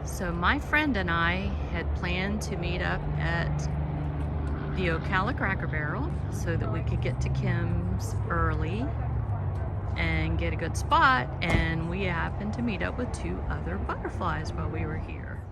So my friend and I had planned to meet up at the Ocala Cracker Barrel so that we could get to Kym's early and get a good spot, and we happened to meet up with two other butterflies while we were here.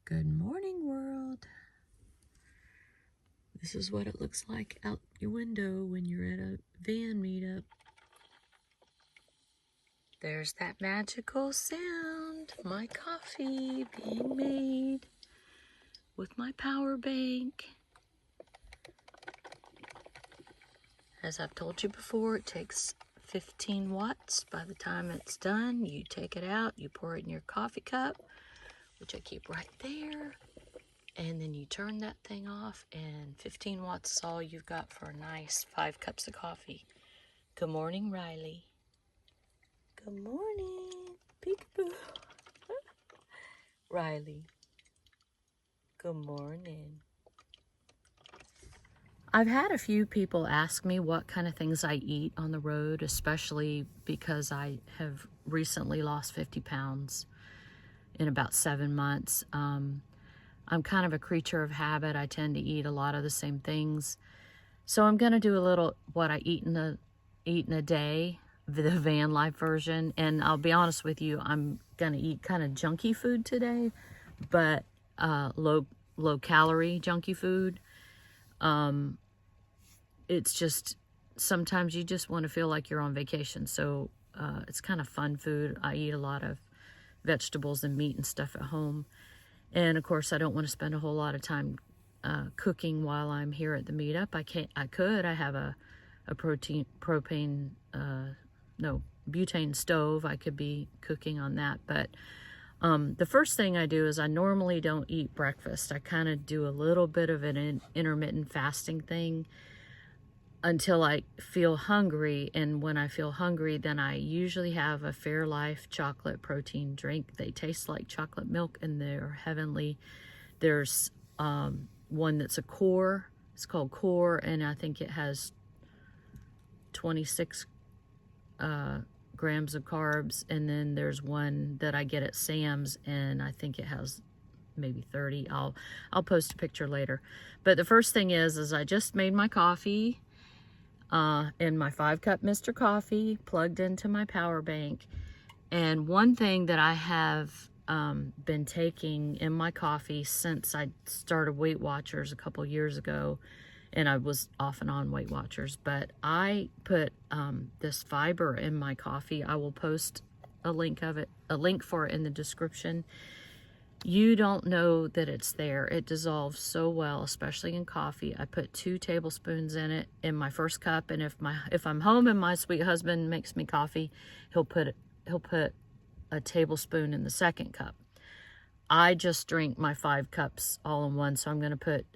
Good morning, world. This is what it looks like out your window when you're at a van meetup. There's that magical sound, my coffee being made with my power bank. As I've told you before, it takes 15 watts. By the time it's done, you take it out, you pour it in your coffee cup, which I keep right there, and then you turn that thing off, and 15 watts is all you've got for a nice 5 cups of coffee. Good morning, Riley. Good morning, peekaboo. Riley. Good morning. I've had a few people ask me what kind of things I eat on the road, especially because I have recently lost 50 pounds in about 7 months. I'm kind of a creature of habit. I tend to eat a lot of the same things. So I'm going to do a little what I eat in a day, the van life version. And I'll be honest with you, I'm going to eat kind of junky food today, but low calorie junky food. It's just, sometimes you just want to feel like you're on vacation. So it's kind of fun food. I eat a lot of vegetables and meat and stuff at home. And of course, I don't want to spend a whole lot of time cooking while I'm here at the meetup. I have a butane stove. I could be cooking on that. But the first thing I do is I normally don't eat breakfast. I kind of do a little bit of an intermittent fasting thing until I feel hungry. And when I feel hungry, then I usually have a Fairlife chocolate protein drink. They taste like chocolate milk and they're heavenly. There's one that's a core. It's called Core, and I think it has 26 grams of carbs. And then there's one that I get at Sam's, and I think it has maybe 30. I'll post a picture later. But the first thing is I just made my coffee in my 5-cup Mr. Coffee, plugged into my power bank. And one thing that I have been taking in my coffee since I started Weight Watchers a couple years ago, and I was off and on Weight Watchers, but I put this fiber in my coffee. I will post a link for it in the description. You don't know that it's there. It dissolves so well, especially in coffee. I put 2 tablespoons in it in my first cup, and if I'm home and my sweet husband makes me coffee, he'll put a tablespoon in the second cup. I just drink my 5 cups all in one, so I'm going to put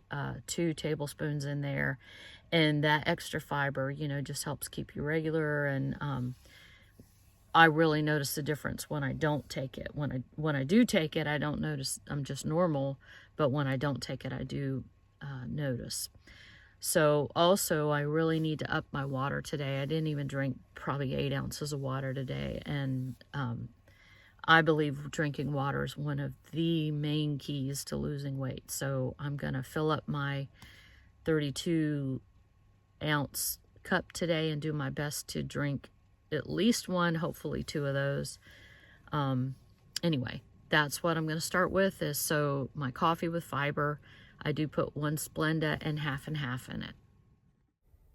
2 tablespoons in there, and that extra fiber, just helps keep you regular. And I really notice the difference when I don't take it. When I do take it, I don't notice. I'm just normal, but when I don't take it, I do notice. So also, I really need to up my water today. I didn't even drink probably 8 ounces of water today, and I believe drinking water is one of the main keys to losing weight. So I'm going to fill up my 32-ounce cup today and do my best to drink at least 1, hopefully 2 of those. Anyway, that's what I'm going to start with. Is so my coffee with fiber. I do put 1 Splenda and half in it.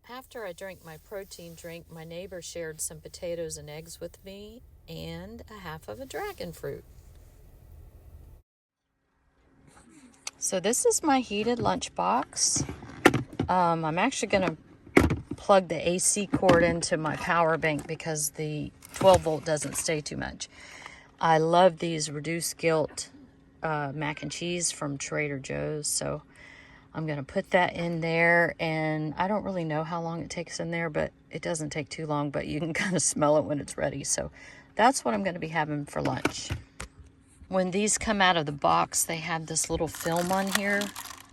After I drank my protein drink, my neighbor shared some potatoes and eggs with me and a half of a dragon fruit. So this is my heated lunchbox. I'm actually going to plug the AC cord into my power bank because the 12 volt doesn't stay too much. I love these reduced guilt mac and cheese from Trader Joe's. So I'm going to put that in there, and I don't really know how long it takes in there, but it doesn't take too long, but you can kind of smell it when it's ready. So that's what I'm going to be having for lunch. When these come out of the box, they have this little film on here,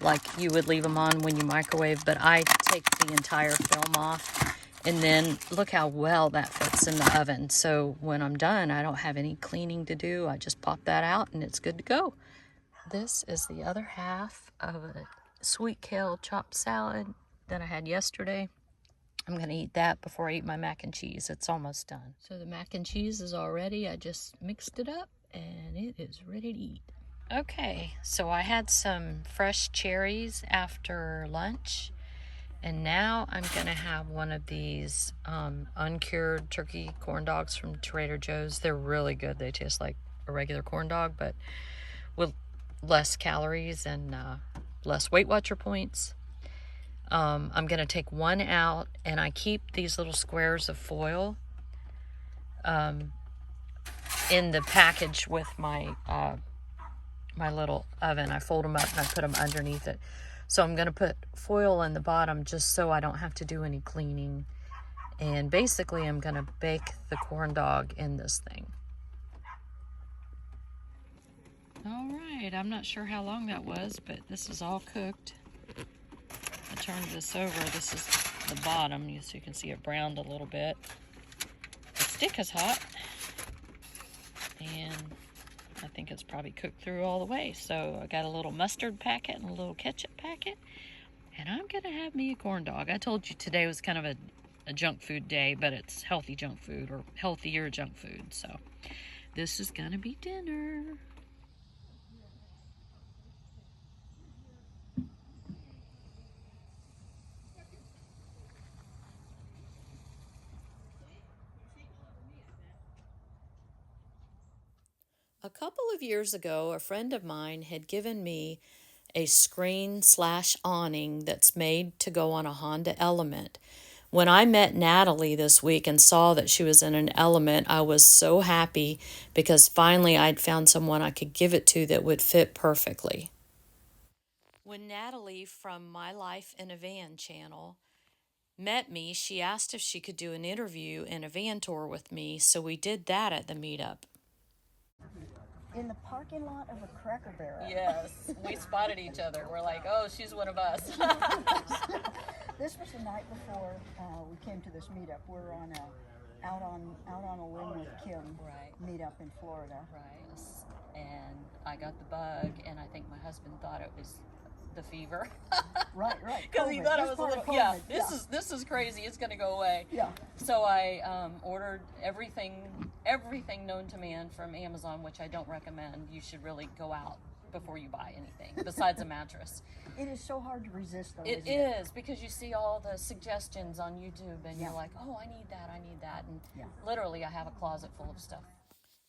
like you would leave them on when you microwave, but I take the entire film off, and then look how well that fits in the oven. So when I'm done, I don't have any cleaning to do. I just pop that out and it's good to go. This is the other half of a sweet kale chopped salad that I had yesterday. I'm going to eat that before I eat my mac and cheese. It's almost done. So the mac and cheese is all ready. I just mixed it up and it is ready to eat. Okay, so I had some fresh cherries after lunch, and now I'm going to have one of these uncured turkey corn dogs from Trader Joe's. They're really good. They taste like a regular corn dog, but with less calories and less Weight Watcher points. I'm going to take one out, and I keep these little squares of foil in the package with my my little oven. I fold them up and I put them underneath it. So I'm going to put foil in the bottom just so I don't have to do any cleaning. And basically I'm going to bake the corn dog in this thing. All right, I'm not sure how long that was, but this is all cooked. I turned this over. This is the bottom, so you can see it browned a little bit. The stick is hot, and I think it's probably cooked through all the way. So I got a little mustard packet and a little ketchup packet, and I'm gonna have me a corn dog. I told you today was kind of a junk food day, but it's healthy junk food, or healthier junk food. So this is gonna be dinner. A couple of years ago, a friend of mine had given me a screen/awning that's made to go on a Honda Element. When I met Natalie this week and saw that she was in an Element, I was so happy because finally I'd found someone I could give it to that would fit perfectly. When Natalie from My Life in a Van channel met me, she asked if she could do an interview and a van tour with me, so we did that at the meetup. In the parking lot of a Cracker Barrel. Yes, we spotted each other. We're like, oh, she's one of us. This was the night before we came to this meetup. We're on out on a limb with Kym Meet Up in Florida. Right. And I got the bug, and I think my husband thought it was the fever. Right. Because he thought it was a little. Yeah, this is crazy. It's gonna go away. Yeah. So I ordered everything known to man from Amazon, which I don't recommend. You should really go out before you buy anything besides a mattress. It is so hard to resist, though. It is, because you see all the suggestions on YouTube, and you're like, oh, I need that, and literally I have a closet full of stuff.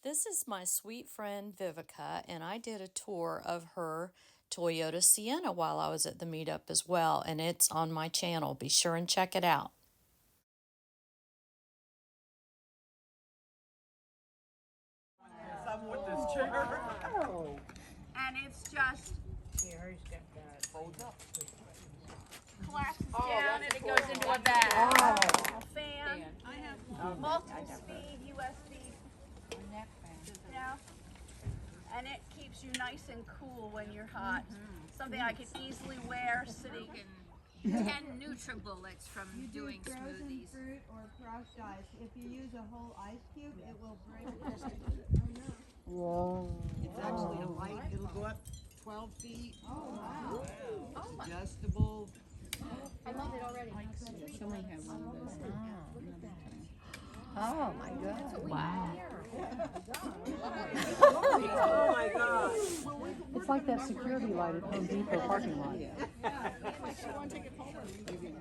This is my sweet friend Vivica, and I did a tour of her Toyota Sienna while I was at the meetup as well, and it's on my channel. Be sure and check it out. With this chair. Oh. And it's just Here, he's got that. folds up. Collapses down and it goes into a bag. Oh. A fan. I have multi-speed USB. Yeah. And it keeps you nice and cool when you're hot. Something I could easily wear sitting. 10 NutriBullets from doing smoothies. Fruit or crushed ice. If you use a whole ice cube, it will break. Whoa. It's actually a light. It'll go up 12 feet. Oh, wow. It's adjustable. I love it already. Someone had one of those. Oh my God. Wow. Oh my God. It's like that security light at Home Depot parking lot.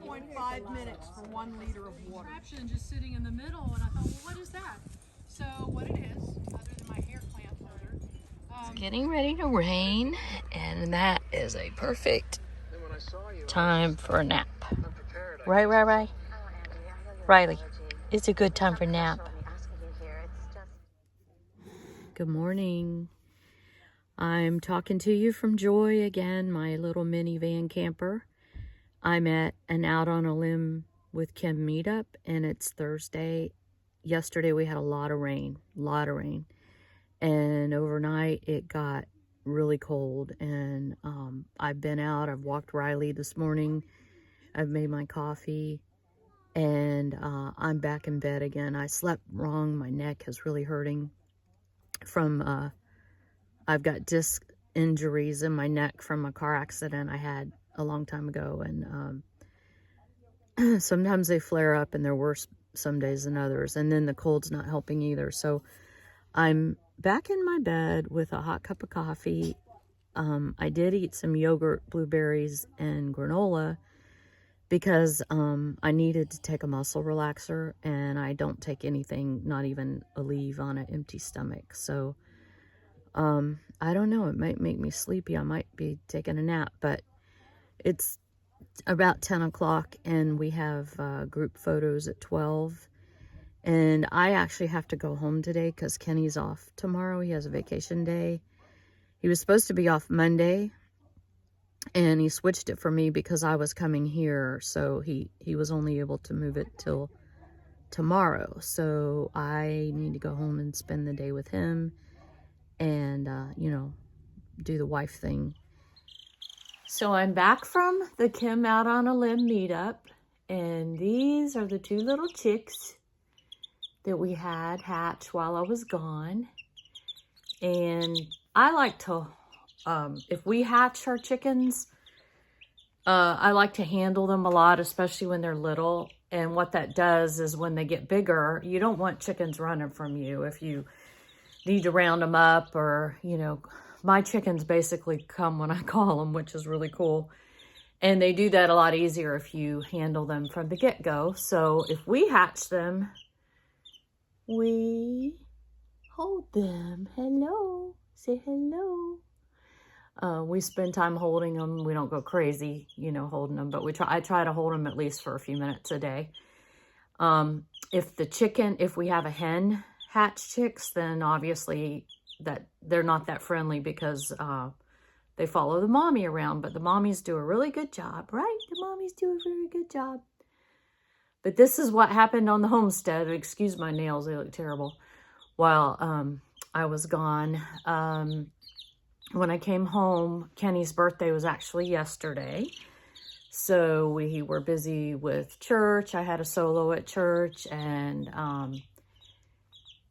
0.5 minutes for 1 liter of water. Contraption just sitting in the middle, and I thought, well, what is that? So what it is, other than my hair clamp holder, It's getting ready to rain, and that is a perfect time for a nap. Right, Riley, it's a good time for a nap. Good morning. I'm talking to you from Joy again, my little minivan camper. I'm at an Out on a Limb with Kym Meet Up, and it's Thursday. Yesterday we had a lot of rain. And overnight it got really cold, and I've been out. I've walked Riley this morning. I've made my coffee, and I'm back in bed again. I slept wrong. My neck is really hurting from I've got disc injuries in my neck from a car accident I had a long time ago, and sometimes they flare up and they're worse some days than others, and then the cold's not helping either. So I'm back in my bed with a hot cup of coffee. I did eat some yogurt, blueberries, and granola because I needed to take a muscle relaxer, and I don't take anything, not even a leave, on an empty stomach. So I don't know, it might make me sleepy. I might be taking a nap, but it's about 10 o'clock and we have group photos at 12. And I actually have to go home today because Kenny's off tomorrow. He has a vacation day. He was supposed to be off Monday, and he switched it for me because I was coming here. So he was only able to move it till tomorrow. So I need to go home and spend the day with him and, you know, do the wife thing. So I'm back from the Kym Out on a Limb meetup, and these are the two little chicks that we had hatch while I was gone. And I like to, if we hatch our chickens, I like to handle them a lot, especially when they're little. And what that does is when they get bigger, you don't want chickens running from you if you need to round them up, or, you know, my chickens basically come when I call them, which is really cool. And they do that a lot easier if you handle them from the get-go. So if we hatch them, we hold them. Hello. Say hello. We spend time holding them. We don't go crazy, you know, holding them, but I try to hold them at least for a few minutes a day. If we have a hen hatch chicks, then obviously that they're not that friendly because they follow the mommy around, but the mommies do a really good job, right? The mommies do a very good job. But this is what happened on the homestead. Excuse my nails, they look terrible. While I was gone, when I came home, Kenny's birthday was actually yesterday. So we were busy with church. I had a solo at church, and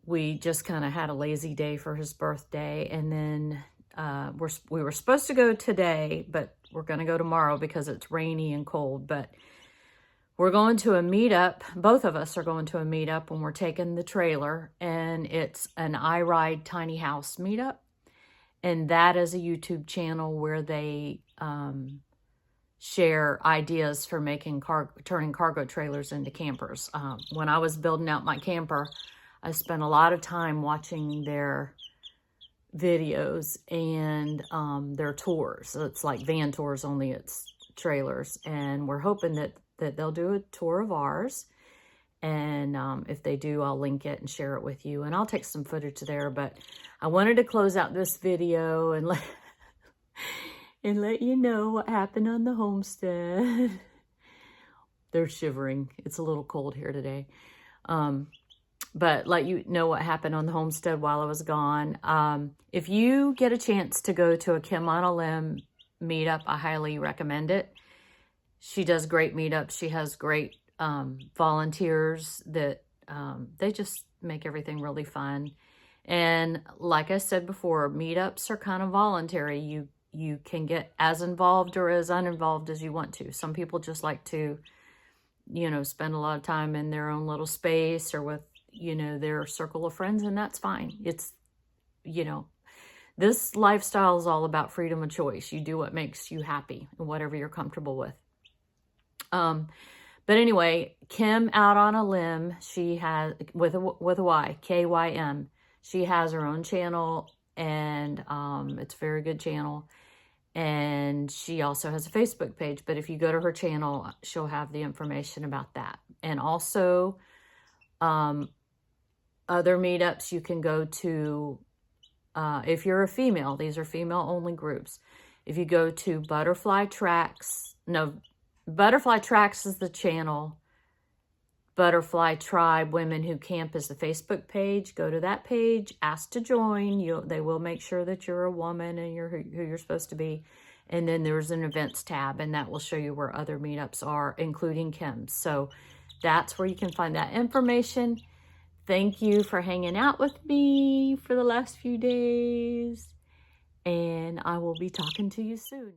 we just kind of had a lazy day for his birthday. And then we were supposed to go today, but we're going to go tomorrow because it's rainy and cold. But we're going to a meetup. Both of us are going to a meetup, and we're taking the trailer, and it's an I Ride Tiny House meetup. And that is a YouTube channel where they share ideas for turning cargo trailers into campers. When I was building out my camper, I spent a lot of time watching their videos and their tours. It's like van tours, only it's trailers. And we're hoping that they'll do a tour of ours. And if they do, I'll link it and share it with you. And I'll take some footage there. But I wanted to close out this video and let you know what happened on the homestead. They're shivering. It's a little cold here today. But let you know what happened on the homestead while I was gone. If you get a chance to go to a Kym on a Limb meetup, I highly recommend it. She does great meetups. She has great volunteers that they just make everything really fun. And like I said before, meetups are kind of voluntary. You can get as involved or as uninvolved as you want to. Some people just like to, you know, spend a lot of time in their own little space or with, you know, their circle of friends, and that's fine. It's, you know, this lifestyle is all about freedom of choice. You do what makes you happy and whatever you're comfortable with. But anyway, Kym Out on a Limb, she has, with a Y, Kym. She has her own channel, and it's a very good channel. And she also has a Facebook page. But if you go to her channel, she'll have the information about that. And also, other meetups you can go to If you're a female, these are female only groups. If you go to Butterfly Tracks is the channel. Butterfly Tribe Women Who Camp is the Facebook page. Go to that page, ask to join. They will make sure that you're a woman and you're who you're supposed to be. And then there's an events tab, and that will show you where other meetups are, including Kym's. So that's where you can find that information. Thank you for hanging out with me for the last few days, and I will be talking to you soon.